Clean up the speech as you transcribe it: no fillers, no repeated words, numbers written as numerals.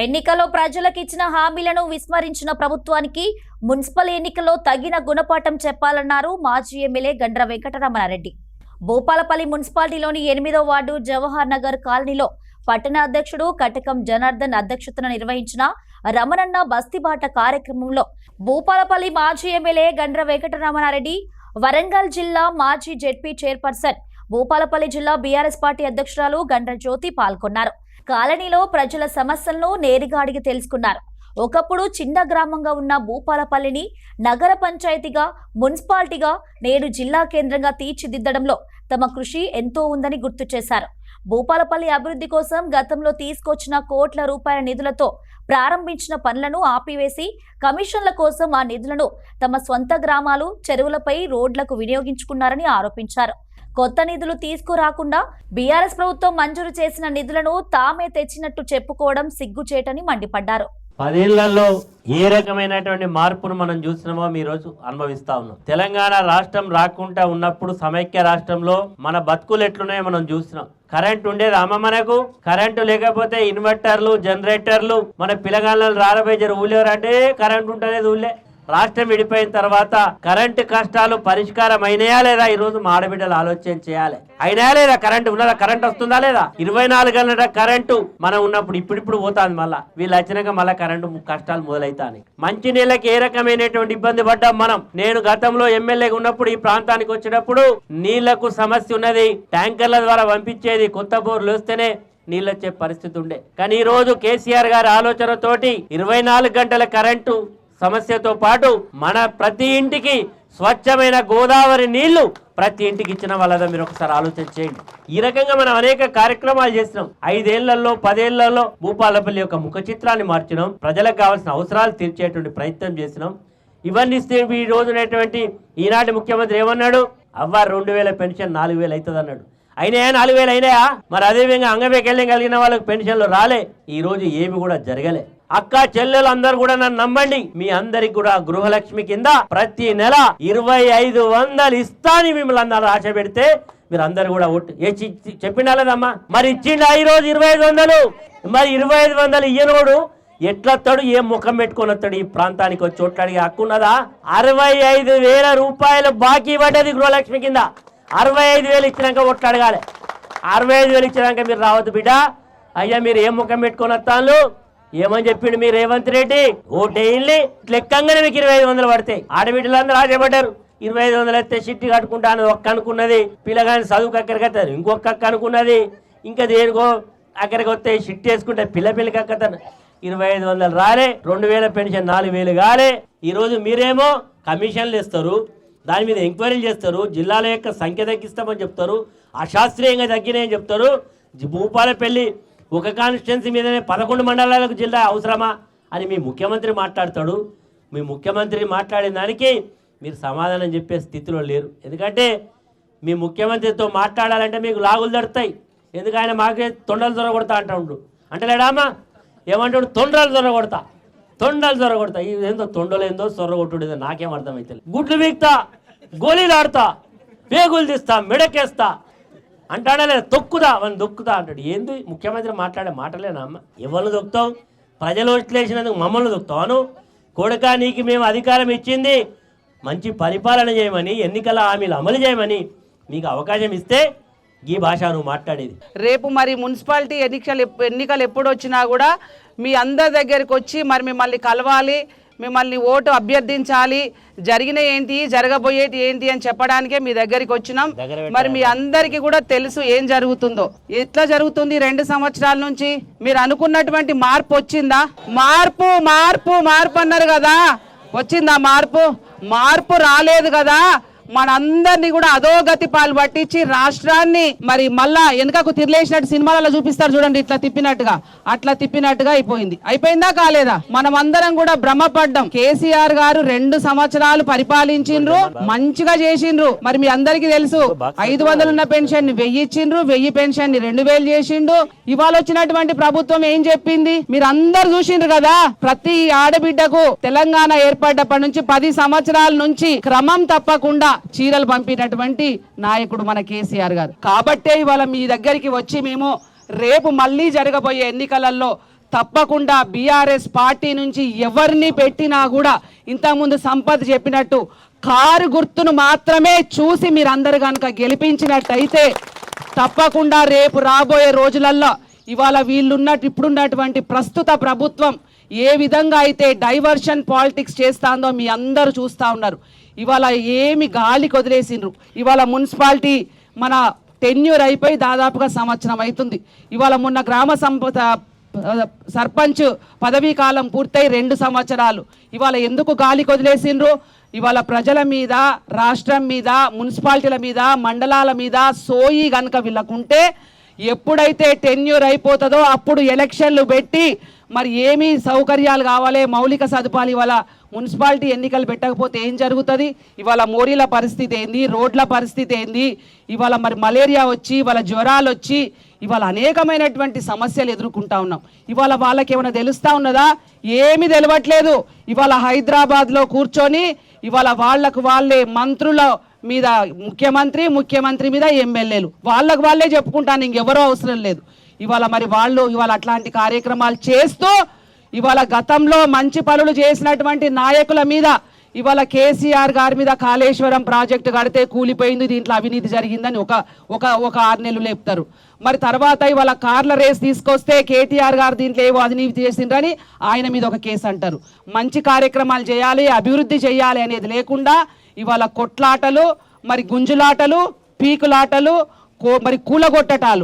ఎన్నికల్లో ప్రజలకు ఇచ్చిన హామీలను విస్మరించిన ప్రభుత్వానికి మున్సిపల్ ఎన్నికల్లో తగిన గుణపాఠం చెప్పాలన్నారు మాజీ ఎమ్మెల్యే గండ్ర వెంకటరమణారెడ్డి. భూపాలపల్లి మున్సిపాలిటీలోని 8వ వార్డు జవహర్ నగర్ కాలనీలో పట్టణ అధ్యక్షుడు కటకం జనార్దన్ అధ్యక్షతన నిర్వహించిన రమణన్న బస్తీబాట కార్యక్రమంలో భూపాలపల్లి మాజీ ఎమ్మెల్యే గండ్ర వెంకటరమణారెడ్డి, వరంగల్ జిల్లా మాజీ జెడ్పీ చైర్పర్సన్, భూపాలపల్లి జిల్లా బీఆర్ఎస్ పార్టీ అధ్యక్షురాలు గండ్ర జ్యోతి పాల్గొన్నారు. కాలనీలో ప్రజల సమస్యలను నేరుగా అడిగి తెలుసుకున్నారు. ఒకప్పుడు చిన్న గ్రామంగా ఉన్న భూపాలపల్లిని నగర పంచాయతీగా, మున్సిపాలిటీగా, నేడు జిల్లా కేంద్రంగా తీర్చిదిద్దడంలో తమ కృషి ఎంతో ఉందని గుర్తు చేశారు. భూపాలపల్లి అభివృద్ధి కోసం గతంలో తీసుకొచ్చిన కోట్ల రూపాయల నిధులతో ప్రారంభించిన పనులను ఆపివేసి కమిషన్ల కోసం ఆ నిధులను తమ సొంత గ్రామాలు, చెరువులపై, రోడ్లకు వినియోగించుకున్నారని ఆరోపించారు. కొత్త నిధులు తీసుకురాకుండా బీఆర్ఎస్ ప్రభుత్వం మంజూరు చేసిన నిధులను తామే తెచ్చినట్టు చెప్పుకోవడం సిగ్గుచేటని మండిపడ్డారు. 10 ఏళ్లలో ఏ రకమైనటువంటి మార్పును మనం చూసినామో ఈ రోజు అనుభవిస్తా ఉన్నాం. తెలంగాణ రాష్ట్రం రాకుండా ఉన్నప్పుడు సమైక్య రాష్ట్రంలో మన బతుకులు ఎట్లున్నాయో మనం చూసినాం. కరెంట్ ఉండేది అమ్మ, మనకు కరెంటు లేకపోతే ఇన్వర్టర్లు, జనరేటర్లు, మన పిల్లగాళ్ళని రారబోయే ఊళ్ళేరంటే కరెంట్ ఉంటలేదు ఊళ్ళే. రాష్ట్రం విడిపోయిన తర్వాత కరెంటు కష్టాలు పరిష్కారం అయినాయా లేదా? ఈ రోజు మా ఆడబిడ్డలు ఆలోచన చేయాలి. అయినా లేదా? కరెంటు ఉన్నదా? కరెంట్ వస్తుందా లేదా? 24 గంటల కరెంటు మనం ఉన్నప్పుడు ఇప్పుడు పోతుంది. మళ్ళా వీళ్ళు వచ్చినాక మళ్ళీ కరెంటు కష్టాలు మొదలవుతాయి. మంచి నీళ్ళకి ఏ రకమైనటువంటి ఇబ్బంది పడ్డాం మనం. నేను గతంలో ఎమ్మెల్యేగా ఉన్నప్పుడు ఈ ప్రాంతానికి వచ్చినప్పుడు నీళ్లకు సమస్య ఉన్నది. ట్యాంకర్ల ద్వారా పంపించేది, కొత్త బోర్లు వస్తేనే నీళ్ళు వచ్చే పరిస్థితి ఉండే. కానీ ఈ రోజు కేసీఆర్ గారి ఆలోచనతోటి 24 గంటల కరెంటు సమస్యతో పాటు మన ప్రతి ఇంటికి స్వచ్ఛమైన గోదావరి నీళ్లు ప్రతి ఇంటికి ఇచ్చిన వాళ్ళ మీరు ఒకసారి ఆలోచన చేయండి. ఈ రకంగా మనం అనేక కార్యక్రమాలు చేసినాం. 5 ఏళ్లలో 10 ఏళ్లలో భూపాలపల్లి యొక్క ముఖ చిత్రాన్ని మార్చినాం. ప్రజలకు కావాల్సిన అవసరాలు తీర్చేటువంటి ప్రయత్నం చేసినాం. ఇవన్నీ ఈ రోజునటువంటి ఈనాటి ముఖ్యమంత్రి ఏమన్నాడు? అవ్వ 2000 పెన్షన్ 4000 అవుతుంది అన్నాడు. అయినాయా? 4000 అయినాయా? మరి అదేవిధంగా అంగవైకల్యం కలిగిన వాళ్ళకి పెన్షన్లు రాలే. ఈ రోజు ఏమి కూడా జరగలే. అక్క చెల్లెలు అందరు కూడా నన్ను నమ్మండి, మీ అందరికి కూడా గృహలక్ష్మి కింద ప్రతి నెల 2500 ఇస్తాని మిమ్మల్ని అందరూ ఆశ పెడితే మీరు అందరు కూడా చెప్పినా లేదమ్మా? మరి ఇచ్చిండు ఈ రోజు 2500. మరి 2500 ఇయ్యనోడు ఎట్లొస్తాడు? ఏం ముఖం పెట్టుకొని వస్తాడు? ఈ ప్రాంతానికి వచ్చి చోట్లాడికి హక్కున్నదా? 65,000 రూపాయలు బాకీ పడ్డది గృహలక్ష్మి కింద. 65,000 ఇచ్చినాక ఓట్లు అడగాలి. 65,000 ఇచ్చినాక మీరు రావద్దు బిడ్డ. అయ్యా మీరు ఏం ముఖం పెట్టుకొని వస్తాను ఏమని చెప్పిండు మీ రేవంత్ రెడ్డి? ఓటేళ్ళి లెక్కంగానే మీకు 2500 పడతాయి. ఆడబిడ్డలందరూ ఆశపడ్డారు. 2500 అయితే షిట్టి కట్టుకుంటాను ఒక్క అనుకున్నది. పిల్లగాని చదువుకు అక్కడికి వస్తారు, ఇంకొక అక్క అనుకున్నది. ఇంకా దేనికో అక్కడికి వస్తే షిట్టి వేసుకుంటే పిల్లకి అక్కతాను. 2500 రాలే. 2000 పెన్షన్ 4000 కాలే. ఈరోజు మీరేమో కమిషన్లు ఇస్తారు, దాని మీద ఎంక్వైరీలు చేస్తారు, జిల్లాల యొక్క సంఖ్య తగ్గిస్తామని చెప్తారు, అశాస్త్రీయంగా తగ్గినాయని చెప్తారు. భూపాలపల్లి ఒక కాన్స్టిట్యున్సీ మీదనే 11 మండలాలకు జిల్లా అవసరమా అని మీ ముఖ్యమంత్రి మాట్లాడతాడు. మీ ముఖ్యమంత్రి మాట్లాడిన దానికి మీరు సమాధానం చెప్పే స్థితిలో లేరు. ఎందుకంటే మీ ముఖ్యమంత్రితో మాట్లాడాలంటే మీకు లాగులు దొరుకుతాయి. ఎందుకు ఆయన మాకే తొండలు దొరకొడతా అంటాడు. అంటే లేడామా ఏమంటాడు? తొండలు దొరకొడతా, తొండలు దొరకొడతా. ఏందో తొండలు ఏందో సొర్రగొట్టుడేదో నాకేం అర్థమవుతుంది. గుడ్లు వీక్తా, గోళీలు ఆడతా, పేగులు తీస్తా, మెడకేస్తా అంటాడా లేదా? తొక్కుదా వాళ్ళని దొక్కుతా అంటాడు. ఏంది ముఖ్యమంత్రి మాట్లాడే మాటలేనా అమ్మ? ఎవరిని దొక్కుతావు? ప్రజలు ఓట్లేసినందుకు మమ్మల్ని దొక్కుతాను. కొడుకా నీకు మేము అధికారం ఇచ్చింది మంచి పరిపాలన చేయమని, ఎన్నికల హామీలు అమలు చేయమని. మీకు అవకాశం ఇస్తే ఈ భాష నువ్వు మాట్లాడేది. రేపు మరి మున్సిపాలిటీ ఎన్నికలు ఎప్పుడు వచ్చినా కూడా మీ అందరి దగ్గరికి వచ్చి మరి మిమ్మల్ని కలవాలి, మిమ్మల్ని ఓటు అభ్యర్థించాలి, జరిగిన ఏంటి జరగబోయేటి ఏంటి అని చెప్పడానికే మీ దగ్గరికి వచ్చినాం. మరి మీ అందరికీ కూడా తెలుసు ఏం జరుగుతుందో. ఎట్లా జరుగుతుంది? 2 సంవత్సరాల నుంచి మీరు అనుకున్నటువంటి మార్పు వచ్చిందా? మార్పు మార్పు మార్పు అన్నారు కదా, వచ్చిందా మార్పు? మార్పు రాలేదు కదా. మనందరినీ కూడా అధోగతి పాలు పట్టించి రాష్ట్రాన్ని మరి మళ్ళా వెనుకకు తిరిలేసినట్టు సినిమాలలో చూపిస్తారు చూడండి, ఇట్లా తిప్పినట్టుగా, అట్లా తిప్పినట్టుగా అయిపోయింది. అయిపోయిందా? కాలేదా? మనం అందరం కూడా భ్రమపడ్డాం. కేసీఆర్ గారు 2 సంవత్సరాలు పరిపాలించిండ్రు, మంచిగా చేసిండ్రు. మరి మీ అందరికీ తెలుసు 500 ఉన్న పెన్షన్ ని 1000 ఇచ్చిండ్రు, 1000 పెన్షన్ ని 2000 చేసిండు. ఇవాళ వచ్చినటువంటి ప్రభుత్వం ఏం చెప్పింది మీరు అందరు చూసిండ్రు కదా. ప్రతి ఆడబిడ్డకు తెలంగాణ ఏర్పడ్డప్పటి నుంచి 10 సంవత్సరాల నుంచి క్రమం తప్పకుండా చీరలు పంపినటువంటి నాయకుడు మన కేసీఆర్ గారు. కాబట్టే ఇవాళ మీ దగ్గరికి వచ్చి మేము రేపు మళ్ళీ జరగబోయే ఎన్నికలలో తప్పకుండా బీఆర్ఎస్ పార్టీ నుంచి ఎవరిని పెట్టినా కూడా ఇంతకుముందు సంపత్ చెప్పినట్టు కారు గుర్తును మాత్రమే చూసి మీరందరూ కనుక గెలిపించినట్టయితే తప్పకుండా రేపు రాబోయే రోజులల్లో ఇవాళ ఇప్పుడున్నటువంటి ప్రస్తుత ప్రభుత్వం ఏ విధంగా అయితే డైవర్షన్ పాలిటిక్స్ చేస్తాందో మీ అందరూ చూస్తూ ఉన్నారు. ఇవాళ ఏమి గాలికి వదిలేసిండ్రు. ఇవాళ మున్సిపాలిటీ మన టెన్యూర్ అయిపోయి దాదాపుగా సంవత్సరం అవుతుంది. ఇవాళ మొన్న సర్పంచ్ పదవీ కాలం పూర్తయి 2 సంవత్సరాలు. ఇవాళ ఎందుకు గాలికి వదిలేసిండ్రు? ఇవాళ ప్రజల మీద, రాష్ట్రం మీద, మున్సిపాలిటీల మీద, మండలాల మీద సోయి గనుక వీళ్ళకుంటే ఎప్పుడైతే టెన్యూర్ అయిపోతుందో అప్పుడు ఎలక్షన్లు పెట్టి మరి ఏమీ సౌకర్యాలు కావాలి, మౌలిక సదుపాయాలు ఇవాళ మున్సిపాలిటీ ఎన్నికలు పెట్టకపోతే ఏం జరుగుతుంది? ఇవాళ మోరీల పరిస్థితి ఏంది, రోడ్ల పరిస్థితి ఏంది, ఇవాళ మరి మలేరియా వచ్చి, ఇవాళ జ్వరాలు వచ్చి, ఇవాళ అనేకమైనటువంటి సమస్యలు ఎదుర్కొంటా ఉన్నాం. ఇవాళ వాళ్ళకి ఏమైనా తెలుస్తూ ఉన్నదా? ఏమీ తెలియట్లేదు. ఇవాళ హైదరాబాద్లో కూర్చొని ఇవాళ వాళ్ళే మంత్రుల మీద ముఖ్యమంత్రి మీద ఎమ్మెల్యేలు వాళ్ళే చెప్పుకుంటాను, ఇంకెవరో అవసరం లేదు. ఇవాళ మరి ఇవాళ అట్లాంటి కార్యక్రమాలు చేస్తూ ఇవాళ గతంలో మంచి పనులు చేసినటువంటి నాయకుల మీద ఇవాళ కేసీఆర్ గారి మీద కాళేశ్వరం ప్రాజెక్టు కడితే కూలిపోయింది, దీంట్లో అవినీతి జరిగిందని ఒక 6 నెలలు లేపుతారు. మరి తర్వాత ఇవాళ కార్ల రేస్ తీసుకొస్తే కేటీఆర్ గారు దీంట్లో ఏవో అవినీతి చేసిండ్రని ఆయన మీద ఒక కేసు అంటారు. మంచి కార్యక్రమాలు చేయాలి, అభివృద్ధి చేయాలి అనేది లేకుండా ఇవాళ కొట్లాటలు, మరి గుంజులాటలు, పీకులాటలు, మరి కూలగొట్టటాలు.